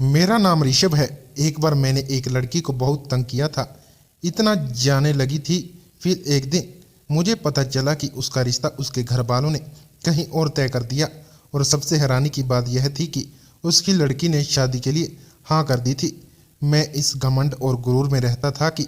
मेरा नाम ऋषभ है। एक बार मैंने एक लड़की को बहुत तंग किया था, इतना जाने लगी थी। फिर एक दिन मुझे पता चला कि उसका रिश्ता उसके घर वालों ने कहीं और तय कर दिया। और सबसे हैरानी की बात यह थी कि उसकी लड़की ने शादी के लिए हाँ कर दी थी। मैं इस घमंड और गुरूर में रहता था कि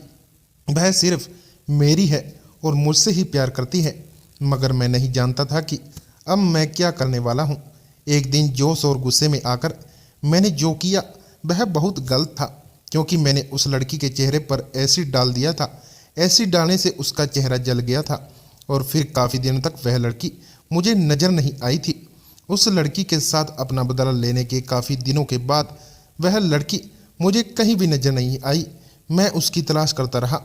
वह सिर्फ मेरी है और मुझसे ही प्यार करती है, मगर मैं नहीं जानता था कि अब मैं क्या करने वाला हूँ। एक दिन जोश और गुस्से में आकर मैंने जो किया वह बहुत गलत था, क्योंकि मैंने उस लड़की के चेहरे पर एसिड डाल दिया था। एसिड डालने से उसका चेहरा जल गया था और फिर काफ़ी दिनों तक वह लड़की मुझे नज़र नहीं आई थी। उस लड़की के साथ अपना बदला लेने के काफ़ी दिनों के बाद वह लड़की मुझे कहीं भी नज़र नहीं आई। मैं उसकी तलाश करता रहा,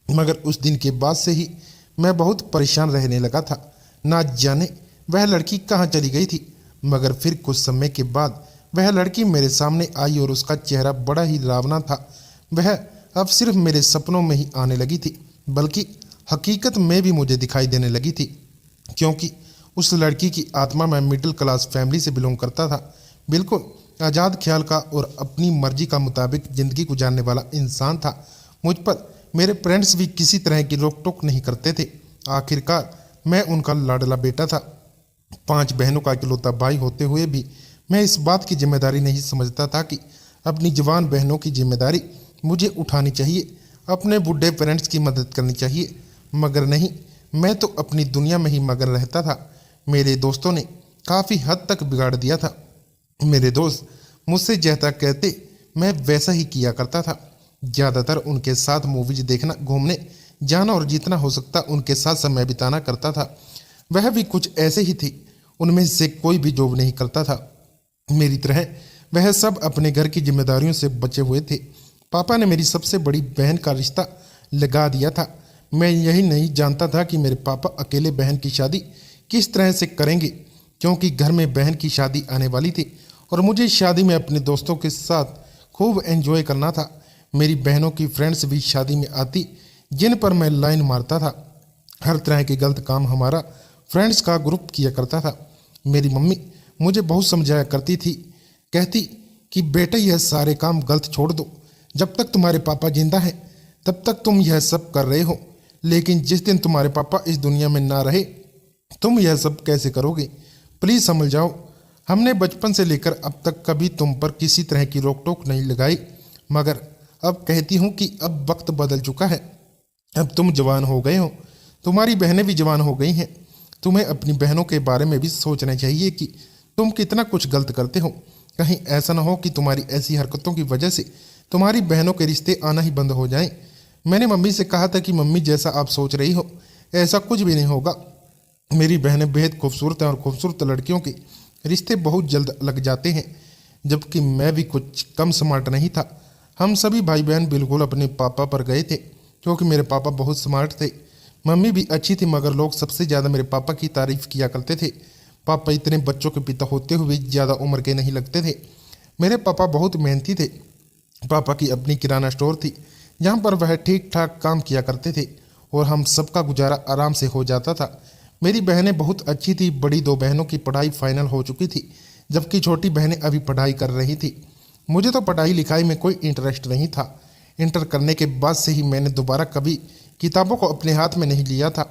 मगर उस दिन के बाद से ही मैं बहुत परेशान रहने लगा था। ना जाने वह लड़की कहाँ चली गई थी, मगर फिर कुछ समय के बाद वह लड़की मेरे सामने आई और उसका चेहरा बड़ा ही डरावना था। वह अब सिर्फ मेरे सपनों में ही आने लगी थी, बल्कि हकीकत में भी मुझे दिखाई देने लगी थी, क्योंकि उस लड़की की आत्मा में मिडिल क्लास फैमिली से बिलोंग करता था। बिल्कुल आज़ाद ख्याल का और अपनी मर्जी का मुताबिक ज़िंदगी गुजारने वाला इंसान था। मुझ पर मेरे फ्रेंड्स भी किसी तरह की रोक टोक नहीं करते थे। आखिरकार मैं उनका लाडला बेटा था। 5 बहनों का इकलौता भाई होते हुए भी मैं इस बात की जिम्मेदारी नहीं समझता था कि अपनी जवान बहनों की जिम्मेदारी मुझे उठानी चाहिए, अपने बूढ़े पेरेंट्स की मदद करनी चाहिए। मगर नहीं, मैं तो अपनी दुनिया में ही मगन रहता था। मेरे दोस्तों ने काफ़ी हद तक बिगाड़ दिया था। मेरे दोस्त मुझसे जैसा कहते मैं वैसा ही किया करता था। ज़्यादातर उनके साथ मूवीज देखना, घूमने जाना और जितना हो सकता उनके साथ समय बिताना करता था। वह भी कुछ ऐसे ही थे। उनमें से कोई भी जॉब नहीं करता था। मेरी तरह वह सब अपने घर की जिम्मेदारियों से बचे हुए थे। पापा ने मेरी सबसे बड़ी बहन का रिश्ता लगा दिया था। मैं यही नहीं जानता था कि मेरे पापा अकेले बहन की शादी किस तरह से करेंगे, क्योंकि घर में बहन की शादी आने वाली थी और मुझे शादी में अपने दोस्तों के साथ खूब एंजॉय करना था। मेरी बहनों की फ्रेंड्स भी शादी में आती, जिन पर मैं लाइन मारता था। हर तरह के गलत काम हमारा फ्रेंड्स का ग्रुप किया करता था। मेरी मम्मी मुझे बहुत समझाया करती थी, कहती कि बेटा यह सारे काम गलत छोड़ दो। जब तक तुम्हारे पापा जिंदा हैं तब तक तुम यह सब कर रहे हो, लेकिन जिस दिन तुम्हारे पापा इस दुनिया में ना रहे तुम यह सब कैसे करोगे। प्लीज़ समझ जाओ, हमने बचपन से लेकर अब तक कभी तुम पर किसी तरह की रोक टोक नहीं लगाई, मगर अब कहती हूँ कि अब वक्त बदल चुका है। अब तुम जवान हो गए हो, तुम्हारी बहनें भी जवान हो गई हैं। तुम्हें अपनी बहनों के बारे में भी सोचना चाहिए कि तुम कितना कुछ गलत करते हो। कहीं ऐसा ना हो कि तुम्हारी ऐसी हरकतों की वजह से तुम्हारी बहनों के रिश्ते आना ही बंद हो जाएं। मैंने मम्मी से कहा था कि मम्मी जैसा आप सोच रही हो ऐसा कुछ भी नहीं होगा। मेरी बहनें बेहद खूबसूरत हैं और खूबसूरत लड़कियों के रिश्ते बहुत जल्द लग जाते हैं, जबकि मैं भी कुछ कम स्मार्ट नहीं था। हम सभी भाई बहन बिल्कुल अपने पापा पर गए थे, क्योंकि मेरे पापा बहुत स्मार्ट थे। मम्मी भी अच्छी थी, मगर लोग सबसे ज़्यादा मेरे पापा की तारीफ़ किया करते थे। पापा इतने बच्चों के पिता होते हुए ज़्यादा उम्र के नहीं लगते थे। मेरे पापा बहुत मेहनती थे। पापा की अपनी किराना स्टोर थी, जहाँ पर वह ठीक ठाक काम किया करते थे और हम सबका गुजारा आराम से हो जाता था। मेरी बहनें बहुत अच्छी थी। बड़ी 2 बहनों की पढ़ाई फाइनल हो चुकी थी, जबकि छोटी बहनें अभी पढ़ाई कर रही थी। मुझे तो पढ़ाई लिखाई में कोई इंटरेस्ट नहीं था। इंटर करने के बाद से ही मैंने दोबारा कभी किताबों को अपने हाथ में नहीं लिया था।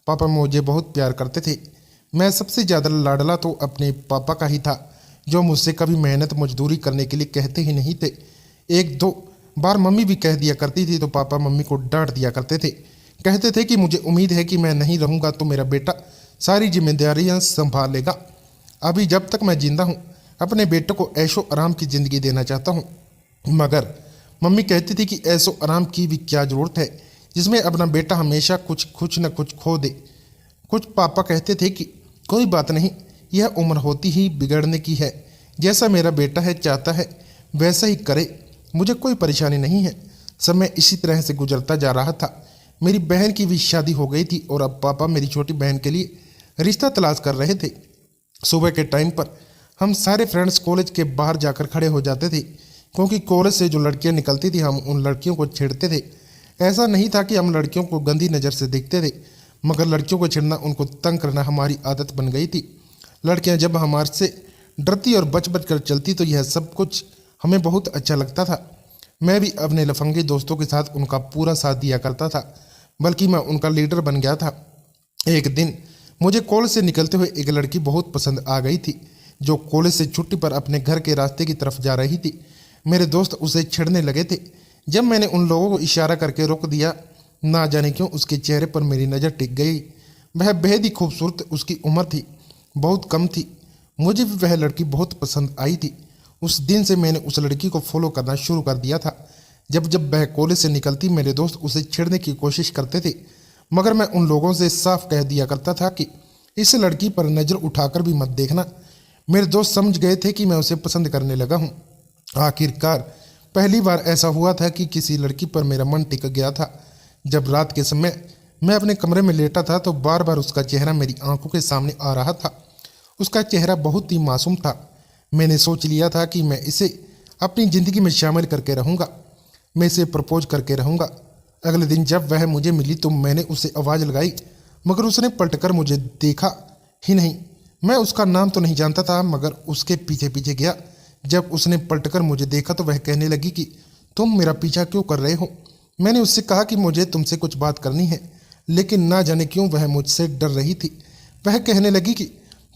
पापा मुझे बहुत प्यार करते थे। मैं सबसे ज़्यादा लाडला तो अपने पापा का ही था, जो मुझसे कभी मेहनत मजदूरी करने के लिए कहते ही नहीं थे। 1-2 बार मम्मी भी कह दिया करती थी तो पापा मम्मी को डांट दिया करते थे। कहते थे कि मुझे उम्मीद है कि मैं नहीं रहूँगा तो मेरा बेटा सारी जिम्मेदारियाँ संभाल लेगा। अभी जब तक मैं जिंदा हूँ अपने बेटे को ऐशो आराम की ज़िंदगी देना चाहता हूँ। मगर मम्मी कहती थी कि ऐशो आराम की भी क्या ज़रूरत है, जिसमें अपना बेटा हमेशा कुछ न कुछ खो दे। कुछ पापा कहते थे कि कोई बात नहीं, यह उम्र होती ही बिगड़ने की है। जैसा मेरा बेटा है चाहता है वैसा ही करे, मुझे कोई परेशानी नहीं है। समय इसी तरह से गुजरता जा रहा था। मेरी बहन की भी शादी हो गई थी और अब पापा मेरी छोटी बहन के लिए रिश्ता तलाश कर रहे थे। सुबह के टाइम पर हम सारे फ्रेंड्स कॉलेज के बाहर जाकर खड़े हो जाते थे, क्योंकि कॉलेज से जो लड़कियां निकलती थी हम उन लड़कियों को छेड़ते थे। ऐसा नहीं था कि हम लड़कियों को गंदी नज़र से देखते थे, मगर लड़कियों को छेड़ना, उनको तंग करना हमारी आदत बन गई थी। लड़कियां जब हमारे से डरती और बच बच कर चलती तो यह सब कुछ हमें बहुत अच्छा लगता था। मैं भी अपने लफंगे दोस्तों के साथ उनका पूरा साथ दिया करता था, बल्कि मैं उनका लीडर बन गया था। एक दिन मुझे कॉलेज से निकलते हुए एक लड़की बहुत पसंद आ गई थी, जो कॉलेज से छुट्टी पर अपने घर के रास्ते की तरफ जा रही थी। मेरे दोस्त उसे छेड़ने लगे थे। जब मैंने उन लोगों को इशारा करके रोक दिया, ना जाने क्यों उसके चेहरे पर मेरी नज़र टिक गई। वह बेहद ही खूबसूरत उसकी उम्र थी, बहुत कम थी। मुझे भी वह लड़की बहुत पसंद आई थी। उस दिन से मैंने उस लड़की को फॉलो करना शुरू कर दिया था। जब जब वह कॉलेज से निकलती, मेरे दोस्त उसे छेड़ने की कोशिश करते थे, मगर मैं उन लोगों से साफ कह दिया करता था कि इस लड़की पर नज़र उठाकर भी मत देखना। मेरे दोस्त समझ गए थे कि मैं उसे पसंद करने लगा हूँ। आखिरकार पहली बार ऐसा हुआ था कि किसी लड़की पर मेरा मन टिक गया था। जब रात के समय मैं अपने कमरे में लेटा था, तो बार बार उसका चेहरा मेरी आंखों के सामने आ रहा था। उसका चेहरा बहुत ही मासूम था। मैंने सोच लिया था कि मैं इसे अपनी ज़िंदगी में शामिल करके रहूँगा, मैं इसे प्रपोज करके रहूँगा। अगले दिन जब वह मुझे मिली तो मैंने उसे आवाज़ लगाई, मगर उसने पलटकर मुझे देखा ही नहीं। मैं उसका नाम तो नहीं जानता था, मगर उसके पीछे पीछे गया। जब उसने पलटकर मुझे देखा तो वह कहने लगी कि तुम मेरा पीछा क्यों कर रहे हो। मैंने उससे कहा कि मुझे तुमसे कुछ बात करनी है, लेकिन ना जाने क्यों वह मुझसे डर रही थी। वह कहने लगी कि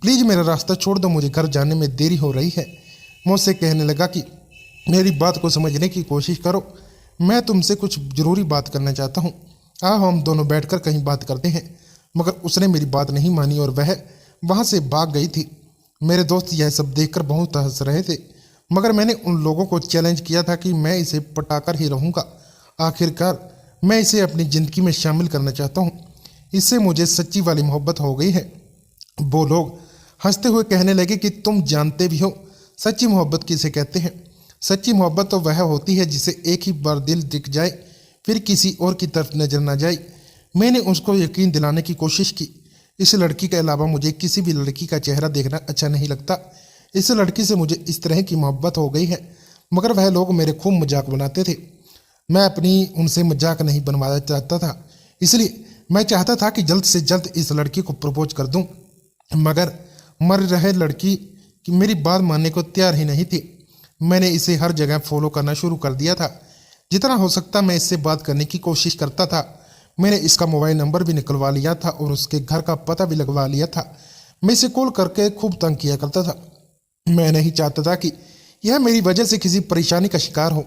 प्लीज़ मेरा रास्ता छोड़ दो, मुझे घर जाने में देरी हो रही है। मैं उससे कहने लगा कि मेरी बात को समझने की कोशिश करो, मैं तुमसे कुछ ज़रूरी बात करना चाहता हूँ। आओ हम दोनों बैठकर कहीं बात करते हैं। मगर उसने मेरी बात नहीं मानी और वह वहाँ से भाग गई थी। मेरे दोस्त यह सब देखकर बहुत हंस रहे थे, मगर मैंने उन लोगों को चैलेंज किया था कि मैं इसे पटाकर ही रहूँगा। आखिरकार मैं इसे अपनी ज़िंदगी में शामिल करना चाहता हूँ। इससे मुझे सच्ची वाली मोहब्बत हो गई है। वो लोग हंसते हुए कहने लगे कि तुम जानते भी हो सच्ची मोहब्बत किसे कहते हैं। सच्ची मोहब्बत तो वह होती है जिसे एक ही बार दिल दिख जाए, फिर किसी और की तरफ नजर ना जाए। मैंने उसको यकीन दिलाने की कोशिश की। इस लड़की के अलावा मुझे किसी भी लड़की का चेहरा देखना अच्छा नहीं लगता। इस लड़की से मुझे इस तरह की मोहब्बत हो गई है, मगर वह लोग मेरे खूब मजाक बनाते थे। मैं अपनी उनसे मजाक नहीं बनवाना चाहता था, इसलिए मैं चाहता था कि जल्द से जल्द इस लड़की को प्रपोज कर दूं। मगर मर रहे लड़की की मेरी बात मानने को तैयार ही नहीं थी। मैंने इसे हर जगह फॉलो करना शुरू कर दिया था। जितना हो सकता मैं इससे बात करने की कोशिश करता था। मैंने इसका मोबाइल नंबर भी निकलवा लिया था और उसके घर का पता भी लगवा लिया था। मैं इसे कॉल करके खूब तंग किया करता था। मैं नहीं चाहता था कि यह मेरी वजह से किसी परेशानी का शिकार हो।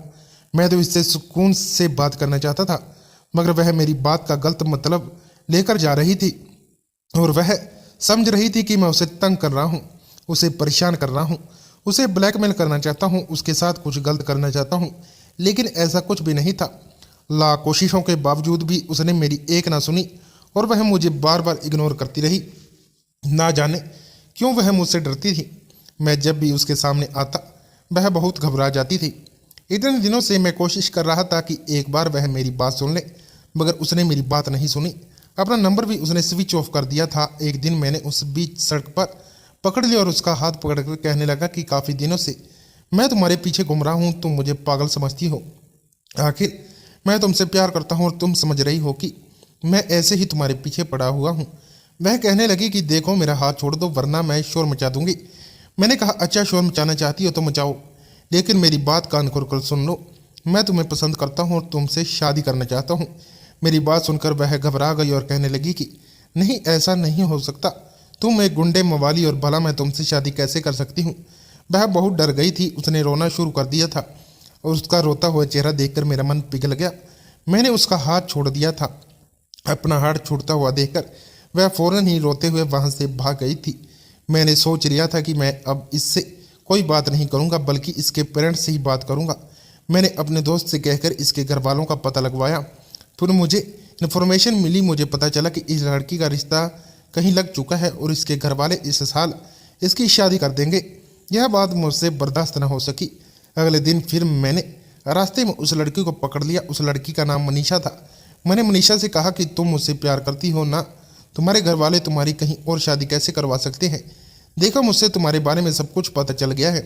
मैं तो इससे सुकून से बात करना चाहता था, मगर वह मेरी बात का गलत मतलब लेकर जा रही थी और वह समझ रही थी कि मैं उसे तंग कर रहा हूँ, उसे परेशान कर रहा हूँ, उसे ब्लैकमेल करना चाहता हूँ, उसके साथ कुछ गलत करना चाहता हूँ। लेकिन ऐसा कुछ भी नहीं था। लाख कोशिशों के बावजूद भी उसने मेरी एक ना सुनी और वह मुझे बार बार इग्नोर करती रही। ना जाने क्यों वह मुझसे डरती थी। मैं जब भी उसके सामने आता वह बहुत घबरा जाती थी। इतने दिनों से मैं कोशिश कर रहा था कि एक बार वह मेरी बात सुन ले, मगर उसने मेरी बात नहीं सुनी। अपना नंबर भी उसने स्विच ऑफ कर दिया था। एक दिन मैंने उस बीच सड़क पर पकड़ लिया और उसका हाथ पकड़कर कहने लगा कि काफ़ी दिनों से मैं तुम्हारे पीछे घूम रहा हूँ, तुम मुझे पागल समझती हो। आखिर मैं तुमसे प्यार करता हूँ और तुम समझ रही हो कि मैं ऐसे ही तुम्हारे पीछे पड़ा हुआ हूँ। वह कहने लगी कि देखो मेरा हाथ छोड़ दो वरना मैं शोर मचा दूंगी। मैंने कहा अच्छा शोर मचाना चाहती हो तो मचाओ, लेकिन मेरी बात कान खोलकर सुन लो। मैं तुम्हें पसंद करता हूँ और तुमसे शादी करना चाहता हूँ। मेरी बात सुनकर वह घबरा गई और कहने लगी कि नहीं ऐसा नहीं हो सकता, तुम एक गुंडे मवाली और भला मैं तुमसे शादी कैसे कर सकती हूँ। वह बहुत डर गई थी। उसने रोना शुरू कर दिया था और उसका रोता हुआ चेहरा देखकर मेरा मन पिघल गया। मैंने उसका हाथ छोड़ दिया था। अपना हाथ छूटता हुआ देखकर वह फौरन ही रोते हुए वहाँ से भाग गई थी। मैंने सोच लिया था कि मैं अब इससे कोई बात नहीं करूँगा, बल्कि इसके पेरेंट्स से ही बात करूँगा। मैंने अपने दोस्त से कहकर इसके घर वालों का पता लगवाया। फिर मुझे इन्फॉर्मेशन मिली, मुझे पता चला कि इस लड़की का रिश्ता कहीं लग चुका है और इसके घर वाले इस साल इसकी शादी कर देंगे। यह बात मुझसे बर्दाश्त न हो सकी। अगले दिन फिर मैंने रास्ते में उस लड़की को पकड़ लिया। उस लड़की का नाम मनीषा था। मैंने मनीषा से कहा कि तुम मुझसे प्यार करती हो ना, तुम्हारे घर वाले तुम्हारी कहीं और शादी कैसे करवा सकते हैं। देखो मुझसे तुम्हारे बारे में सब कुछ पता चल गया है,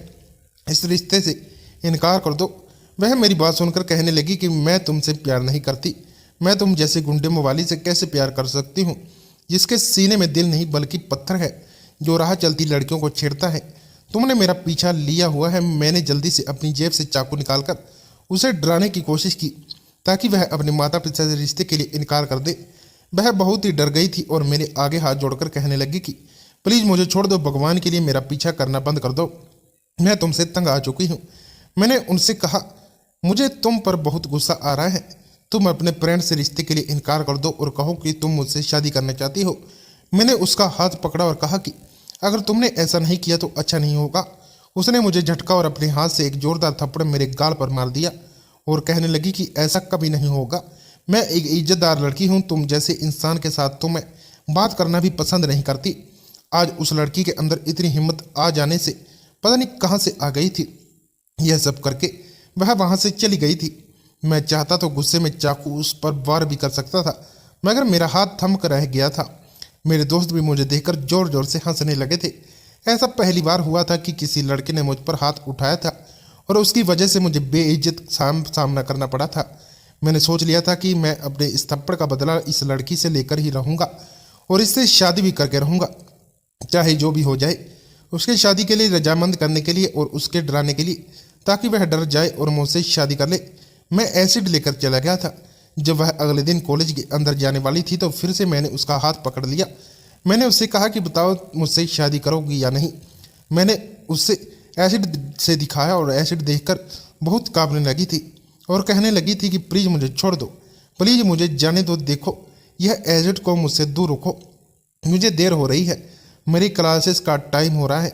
इस रिश्ते से इनकार कर दो। वह मेरी बात सुनकर कहने लगी कि मैं तुमसे प्यार नहीं करती। मैं तुम जैसे गुंडे मवाली से कैसे प्यार कर सकती हूँ, जिसके सीने में दिल नहीं बल्कि पत्थर है, जो राह चलती लड़कियों को छेड़ता है। तुमने मेरा पीछा लिया हुआ है। मैंने जल्दी से अपनी जेब से चाकू निकालकर उसे डराने की कोशिश की ताकि वह अपने माता पिता से रिश्ते के लिए इनकार कर दे। वह बहुत ही डर गई थी और मेरे आगे हाथ जोड़कर कहने लगी कि प्लीज़ मुझे छोड़ दो, भगवान के लिए मेरा पीछा करना बंद कर दो, मैं तुमसे तंग आ चुकी हूँ। मैंने उनसे कहा मुझे तुम पर बहुत गुस्सा आ रहा है, तुम अपने फ्रेंड से रिश्ते के लिए इनकार कर दो और कहो कि तुम मुझसे शादी करना चाहती हो। मैंने उसका हाथ पकड़ा और कहा कि अगर तुमने ऐसा नहीं किया तो अच्छा नहीं होगा। उसने मुझे झटका और अपने हाथ से एक जोरदार थप्पड़ मेरे गाल पर मार दिया और कहने लगी कि ऐसा कभी नहीं होगा, मैं एक इज्जतदार लड़की हूँ, तुम जैसे इंसान के साथ तो मैं बात करना भी पसंद नहीं करती। आज उस लड़की के अंदर इतनी हिम्मत आ जाने से पता नहीं कहाँ से आ गई थी। यह सब करके वह वहाँ से चली गई थी। मैं चाहता तो गुस्से में चाकू उस पर वार भी कर सकता था, मगर मेरा हाथ थम कर रह गया था। मेरे दोस्त भी मुझे देखकर जोर जोर से हंसने लगे थे। ऐसा पहली बार हुआ था कि किसी लड़के ने मुझ पर हाथ उठाया था और उसकी वजह से मुझे बेइज्जत सामना करना पड़ा था। मैंने सोच लिया था कि मैं अपने इस थप्पड़ का बदला इस लड़की से लेकर ही रहूँगा और इससे शादी भी करके रहूँगा, चाहे जो भी हो जाए। उसके शादी के लिए रजामंद करने के लिए और उसके डराने के लिए, ताकि वह डर जाए और मुझसे शादी कर ले। मैं एसिड लेकर चला गया था। जब वह अगले दिन कॉलेज के अंदर जाने वाली थी तो फिर से मैंने उसका हाथ पकड़ लिया। मैंने उससे कहा कि बताओ मुझसे शादी करोगी या नहीं। मैंने उससे एसिड से दिखाया और एसिड देखकर बहुत कांपने लगी थी और कहने लगी थी कि प्लीज़ मुझे छोड़ दो, प्लीज़ मुझे जाने दो, देखो यह एसिड को मुझसे दूर रखो, मुझे देर हो रही है, मेरी क्लासेस का टाइम हो रहा है।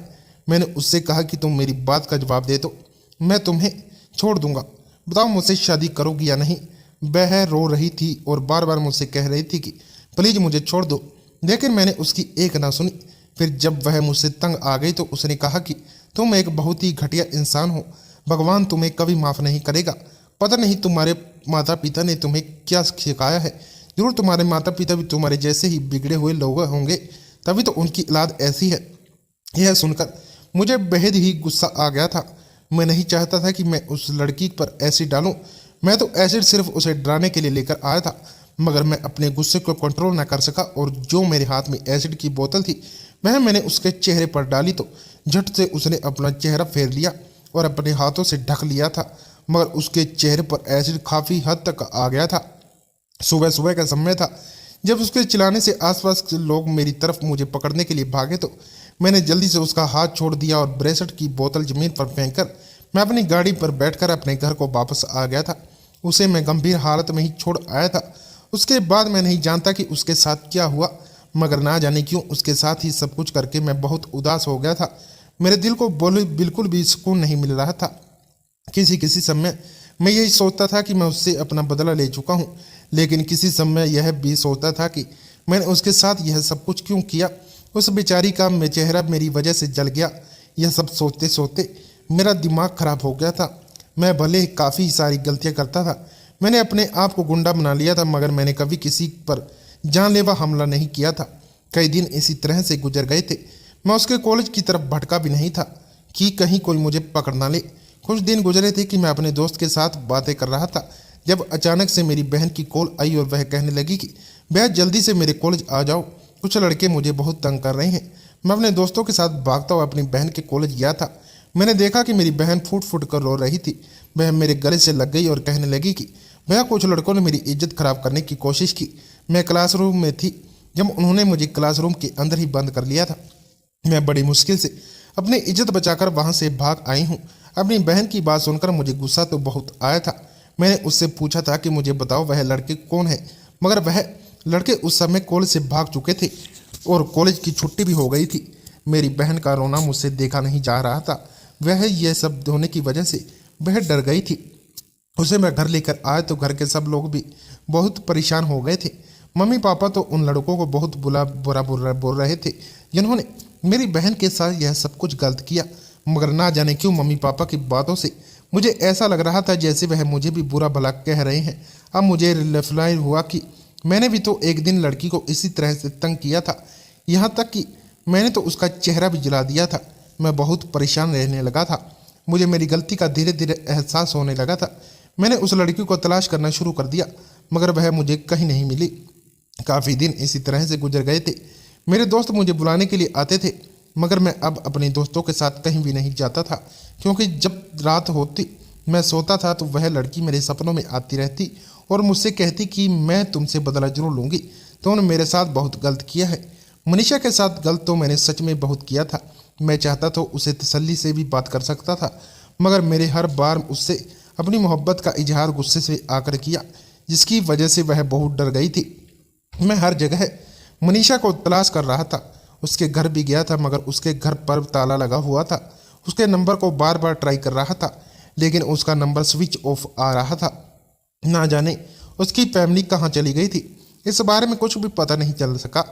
मैंने उससे कहा कि तुम मेरी बात का जवाब दे दो, मैं तुम्हें छोड़ दूंगा, बताओ मुझसे शादी करोगी या नहीं। वह रो रही थी और बार बार मुझसे कह रही थी कि प्लीज़ मुझे छोड़ दो, लेकिन मैंने उसकी एक ना सुनी। फिर जब वह मुझसे तंग आ गई तो उसने कहा कि तुम एक बहुत ही घटिया इंसान हो, भगवान तुम्हें कभी माफ़ नहीं करेगा। पता नहीं तुम्हारे माता पिता ने तुम्हें क्या सिखाया है, जरूर तुम्हारे माता पिता भी तुम्हारे जैसे ही बिगड़े हुए लोग होंगे, तभी तो उनकी औलाद ऐसी है। यह सुनकर मुझे बेहद ही गुस्सा आ गया था। मैं नहीं चाहता था कि मैं उस लड़की पर एसिड डालूं। मैं तो एसिड सिर्फ उसे डराने के लिए लेकर आया था, मगर मैं अपने गुस्से को कंट्रोल न कर सका और जो मेरे हाथ में एसिड की बोतल थी वह मैंने उसके चेहरे पर डाली तो झट से उसने अपना चेहरा फेर लिया और अपने हाथों से ढक लिया था, मगर उसके चेहरे पर एसिड काफ़ी हद तक आ गया था। सुबह सुबह का समय था। जब उसके चिल्लाने से आसपास के लोग मेरी तरफ मुझे पकड़ने के लिए भागे तो मैंने जल्दी से उसका हाथ छोड़ दिया और ब्रेसलेट की बोतल जमीन पर फेंककर मैं अपनी गाड़ी पर बैठकर अपने घर को वापस आ गया था। उसे मैं गंभीर हालत में ही छोड़ आया था। उसके बाद मैं नहीं जानता कि उसके साथ क्या हुआ, मगर ना जाने क्यों उसके साथ ही सब कुछ करके मैं बहुत उदास हो गया था। मेरे दिल को बिल्कुल भी सुकून नहीं मिल रहा था। किसी किसी समय मैं यही सोचता था कि मैं उससे अपना बदला ले चुका हूँ, लेकिन किसी समय यह भी सोचता था कि मैंने उसके साथ यह सब कुछ क्यों किया। उस बेचारी का चेहरा मेरी वजह से जल गया। यह सब सोचते सोचते मेरा दिमाग खराब हो गया था। मैं भले ही काफ़ी सारी गलतियां करता था, मैंने अपने आप को गुंडा बना लिया था, मगर मैंने कभी किसी पर जानलेवा हमला नहीं किया था। कई दिन इसी तरह से गुजर गए थे। मैं उसके कॉलेज की तरफ भटका भी नहीं था कि कहीं कोई मुझे पकड़ ना ले। कुछ दिन गुजरे थे कि मैं अपने दोस्त के साथ बातें कर रहा था, जब अचानक से मेरी बहन की कॉल आई और वह कहने लगी कि भैया जल्दी से मेरे कॉलेज आ जाओ, कुछ लड़के मुझे बहुत तंग कर रहे हैं। मैं अपने दोस्तों के साथ भागता हुआ अपनी बहन के कॉलेज गया था। मैंने देखा कि मेरी बहन फूट फूट कर रो रही थी। वह मेरे गले से लग गई और कहने लगी कि भैया कुछ लड़कों ने मेरी इज्जत खराब करने की कोशिश की। मैं क्लासरूम में थी जब उन्होंने मुझे क्लासरूम के अंदर ही बंद कर लिया था। मैं बड़ी मुश्किल से अपनी इज्जत बचाकर वहाँ से भाग आई हूँ। अपनी बहन की बात सुनकर मुझे गुस्सा तो बहुत आया था। मैंने उससे पूछा था कि मुझे बताओ वह लड़के कौन है, मगर वह लड़के उस समय कॉलेज से भाग चुके थे और कॉलेज की छुट्टी भी हो गई थी। मेरी बहन का रोना मुझसे देखा नहीं जा रहा था। वह यह सब होने की वजह से वह डर गई थी। उसे मैं घर लेकर आया तो घर के सब लोग भी बहुत परेशान हो गए थे। मम्मी पापा तो उन लड़कों को बहुत बुरा बोल रहे थे जिन्होंने मेरी बहन के साथ यह सब कुछ गलत किया, मगर ना जाने क्यों मम्मी पापा की बातों से मुझे ऐसा लग रहा था जैसे वह मुझे भी बुरा भला कह रहे हैं। अब मुझे रियलाइज हुआ कि मैंने भी तो एक दिन लड़की को इसी तरह से तंग किया था, यहाँ तक कि मैंने तो उसका चेहरा भी जला दिया था। मैं बहुत परेशान रहने लगा था। मुझे मेरी गलती का धीरे धीरे एहसास होने लगा था। मैंने उस लड़की को तलाश करना शुरू कर दिया, मगर वह मुझे कहीं नहीं मिली। काफ़ी दिन इसी तरह से गुजर गए थे। मेरे दोस्त मुझे बुलाने के लिए आते थे। मगर मैं अब अपने दोस्तों के साथ कहीं भी नहीं जाता था, क्योंकि जब रात होती मैं सोता था तो वह लड़की मेरे सपनों में आती रहती और मुझसे कहती कि मैं तुमसे बदला जरूर लूँगी, तुमने मेरे साथ बहुत गलत किया है। मनीषा के साथ गलत तो मैंने सच में बहुत किया था। मैं चाहता तो उसे तसल्ली से भी बात कर सकता था, मगर मेरे हर बार उससे अपनी मोहब्बत का इजहार गुस्से से आकर किया, जिसकी वजह से वह बहुत डर गई थी। मैं हर जगह मनीषा को तलाश कर रहा था। उसके घर भी गया था, मगर उसके घर पर ताला लगा हुआ था। उसके नंबर को बार बार ट्राई कर रहा था, लेकिन उसका नंबर स्विच ऑफ आ रहा था। ना जाने उसकी फैमिली कहाँ चली गई थी। इस बारे में कुछ भी पता नहीं चल सका।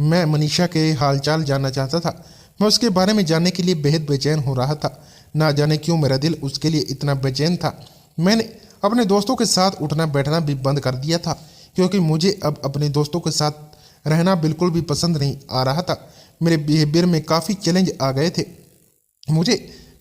मैं मनीषा के हालचाल जानना चाहता था। मैं उसके बारे में जानने के लिए बेहद बेचैन हो रहा था। ना जाने क्यों मेरा दिल उसके लिए इतना बेचैन था। मैंने अपने दोस्तों के साथ उठना बैठना भी बंद कर दिया था, क्योंकि मुझे अब अपने दोस्तों के साथ रहना बिल्कुल भी पसंद नहीं आ रहा था। मेरे बिहेवियर में काफ़ी चैलेंज आ गए थे। मुझे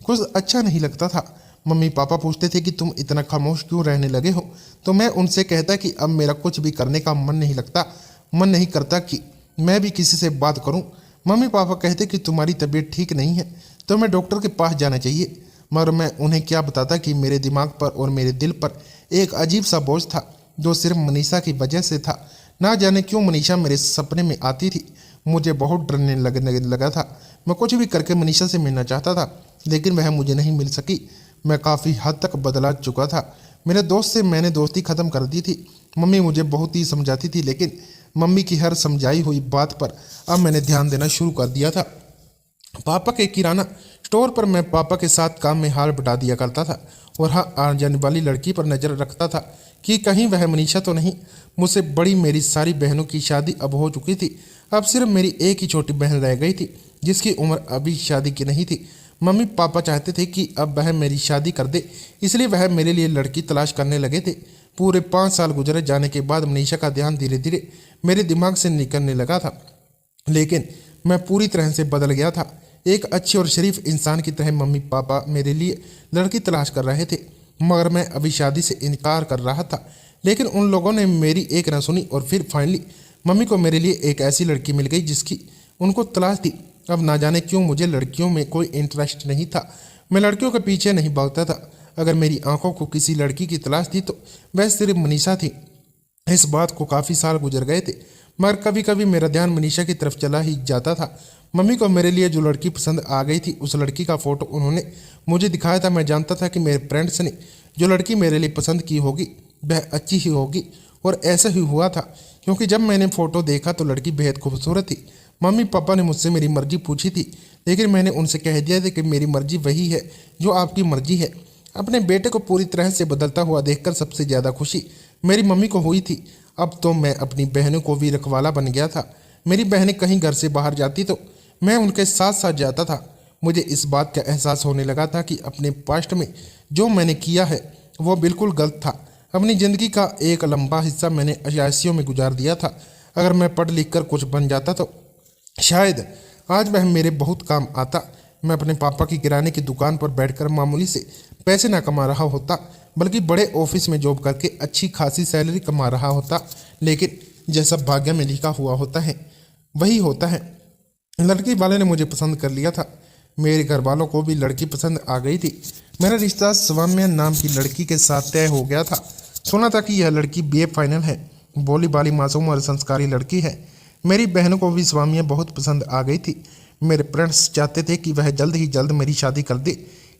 कुछ अच्छा नहीं लगता था। मम्मी पापा पूछते थे कि तुम इतना खामोश क्यों रहने लगे हो, तो मैं उनसे कहता कि अब मेरा कुछ भी करने का मन नहीं करता कि मैं भी किसी से बात करूं। मम्मी पापा कहते कि तुम्हारी तबीयत ठीक नहीं है, तो मैं डॉक्टर के पास जाना चाहिए। मगर मैं उन्हें क्या बताता कि मेरे दिमाग पर और मेरे दिल पर एक अजीब सा बोझ था, जो सिर्फ मनीषा की वजह से था। ना जाने क्यों मनीषा मेरे सपने में आती थी। मुझे बहुत डरने लगने लगा था। मैं कुछ भी करके मनीषा से मिलना चाहता था, लेकिन वह मुझे नहीं मिल सकी। मैं काफ़ी हद तक बदला चुका था। मेरे दोस्त से मैंने दोस्ती ख़त्म कर दी थी। मम्मी मुझे बहुत ही समझाती थी, लेकिन मम्मी की हर समझाई हुई बात पर अब मैंने ध्यान देना शुरू कर दिया था। पापा के किराना स्टोर पर मैं पापा के साथ काम में हाथ बटा दिया करता था, और हाँ, आ जाने वाली लड़की पर नज़र रखता था कि कहीं वह मनीषा तो नहीं। मुझसे बड़ी मेरी सारी बहनों की शादी अब हो चुकी थी। अब सिर्फ मेरी एक ही छोटी बहन रह गई थी, जिसकी उम्र अभी शादी की नहीं थी। मम्मी पापा चाहते थे कि अब वह मेरी शादी कर दे, इसलिए वह मेरे लिए लड़की तलाश करने लगे थे। पूरे 5 साल गुजरे जाने के बाद मनीषा का ध्यान धीरे धीरे मेरे दिमाग से निकलने लगा था, लेकिन मैं पूरी तरह से बदल गया था। एक अच्छे और शरीफ इंसान की तरह मम्मी पापा मेरे लिए लड़की तलाश कर रहे थे, मगर मैं अभी शादी से इनकार कर रहा था। लेकिन उन लोगों ने मेरी एक न सुनी, और फिर फाइनली मम्मी को मेरे लिए एक ऐसी लड़की मिल गई जिसकी उनको तलाश थी। अब ना जाने क्यों मुझे लड़कियों में कोई इंटरेस्ट नहीं था। मैं लड़कियों के पीछे नहीं भागता था। अगर मेरी आंखों को किसी लड़की की तलाश थी तो वह सिर्फ मनीषा थी। इस बात को काफ़ी साल गुजर गए थे, मगर कभी कभी मेरा ध्यान मनीषा की तरफ चला ही जाता था। मम्मी को मेरे लिए जो लड़की पसंद आ गई थी, उस लड़की का फ़ोटो उन्होंने मुझे दिखाया था। मैं जानता था कि मेरे फ्रेंड्स ने जो लड़की मेरे लिए पसंद की होगी वह अच्छी ही होगी, और ऐसा ही हुआ था, क्योंकि जब मैंने फ़ोटो देखा तो लड़की बेहद खूबसूरत थी। मम्मी पापा ने मुझसे मेरी मर्जी पूछी थी, लेकिन मैंने उनसे कह दिया था कि मेरी मर्जी वही है जो आपकी मर्जी है। अपने बेटे को पूरी तरह से बदलता हुआ देखकर सबसे ज़्यादा खुशी मेरी मम्मी को हुई थी। अब तो मैं अपनी बहनों को भी रखवाला बन गया था। मेरी बहनें कहीं घर से बाहर जाती तो मैं उनके साथ साथ जाता था। मुझे इस बात का एहसास होने लगा था कि अपने पास्ट में जो मैंने किया है वो बिल्कुल गलत था। अपनी ज़िंदगी का एक लंबा हिस्सा मैंने अयाशियों में गुजार दिया था। अगर मैं पढ़ लिख कर कुछ बन जाता तो शायद आज वह मेरे बहुत काम आता। मैं अपने पापा की किराने की दुकान पर बैठकर मामूली से पैसे ना कमा रहा होता, बल्कि बड़े ऑफिस में जॉब करके अच्छी खासी सैलरी कमा रहा होता। लेकिन जैसा भाग्य में लिखा हुआ होता है वही होता है। लड़की वाले ने मुझे पसंद कर लिया था। मेरे घर वालों को भी लड़की पसंद आ गई थी। मेरा रिश्ता स्वाम्या नाम की लड़की के साथ तय हो गया था। सुना था कि यह लड़की BA फाइनल है, भोली भाली मासूम और संस्कारी लड़की है। मेरी बहनों को भी स्वामिया बहुत पसंद आ गई थी। मेरे फ्रेंड्स चाहते थे कि वह जल्द ही जल्द मेरी शादी कर दे,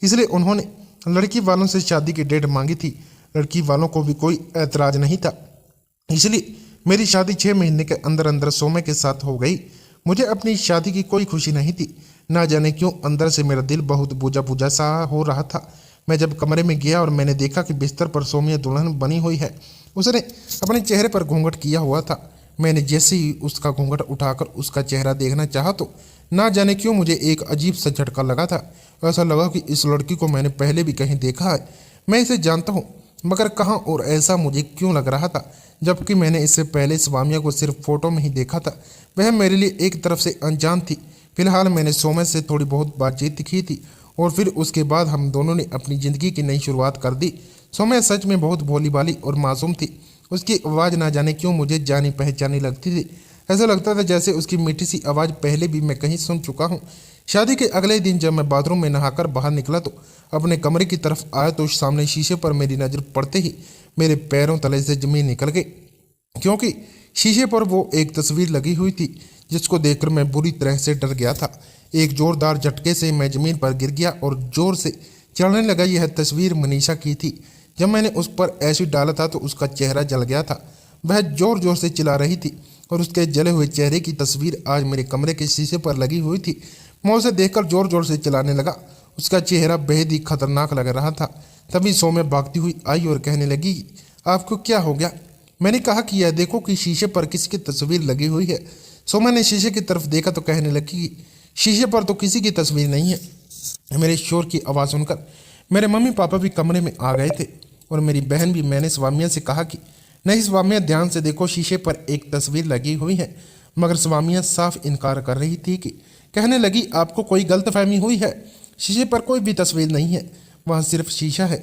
इसलिए उन्होंने लड़की वालों से शादी की डेट मांगी थी। लड़की वालों को भी कोई ऐतराज़ नहीं था, इसलिए मेरी शादी 6 महीने के अंदर अंदर सोमे के साथ हो गई। मुझे अपनी शादी की कोई खुशी नहीं थी। ना जाने क्यों अंदर से मेरा दिल बहुत बुझा बुझा सा हो रहा था। मैं जब कमरे में गया और मैंने देखा कि बिस्तर पर सोमिया दुल्हन बनी हुई है, उसने अपने चेहरे पर घूंघट किया हुआ था। मैंने जैसे ही उसका घूंघट उठाकर उसका चेहरा देखना चाहा तो ना जाने क्यों मुझे एक अजीब सा झटका लगा था। ऐसा लगा कि इस लड़की को मैंने पहले भी कहीं देखा है। मैं इसे जानता हूँ, मगर कहाँ और ऐसा मुझे क्यों लग रहा था, जबकि मैंने इससे पहले स्वामिया को सिर्फ फोटो में ही देखा था। वह मेरे लिए एक तरफ से अनजान थी। फिलहाल मैंने सोमे से थोड़ी बहुत बातचीत की थी, और फिर उसके बाद हम दोनों ने अपनी ज़िंदगी की नई शुरुआत कर दी। सोमे सच में बहुत भोली भाली और मासूम थी। उसकी आवाज़ ना जाने क्यों मुझे जानी पहचानी लगती थी। ऐसा लगता था जैसे उसकी मीठी सी आवाज़ पहले भी मैं कहीं सुन चुका हूँ। शादी के अगले दिन जब मैं बाथरूम में नहाकर बाहर निकला तो अपने कमरे की तरफ आया तो सामने शीशे पर मेरी नज़र पड़ते ही मेरे पैरों तले से जमीन निकल गई, क्योंकि शीशे पर वो एक तस्वीर लगी हुई थी जिसको देखकर मैं बुरी तरह से डर गया था। एक जोरदार झटके से मैं जमीन पर गिर गया और जोर से चढ़ने लगा। यह तस्वीर मनीषा की थी। जब मैंने उस पर एसिड डाला था तो उसका चेहरा जल गया था। वह जोर जोर से चिल्ला रही थी और उसके जले हुए चेहरे की तस्वीर आज मेरे कमरे के शीशे पर लगी हुई थी। मैं उसे देखकर जोर जोर से चिल्लाने लगा। उसका चेहरा बेहद ही खतरनाक लग रहा था। तभी सौम्या भागती हुई आई और कहने लगी, आपको क्या हो गया? मैंने कहा कि यह देखो कि शीशे पर किसकी तस्वीर लगी हुई है। सौम्या ने शीशे की तरफ देखा तो कहने लगी, शीशे पर तो किसी की तस्वीर नहीं है। मेरे शोर की आवाज़ सुनकर मेरे मम्मी पापा भी कमरे में आ गए थे और मेरी बहन भी। मैंने स्वामिया से कहा कि नहीं स्वामिया, ध्यान से देखो, शीशे पर एक तस्वीर लगी हुई है। मगर स्वामिया साफ इनकार कर रही थी। कि कहने लगी, आपको कोई गलतफहमी हुई है, शीशे पर कोई भी तस्वीर नहीं है, वहाँ सिर्फ शीशा है।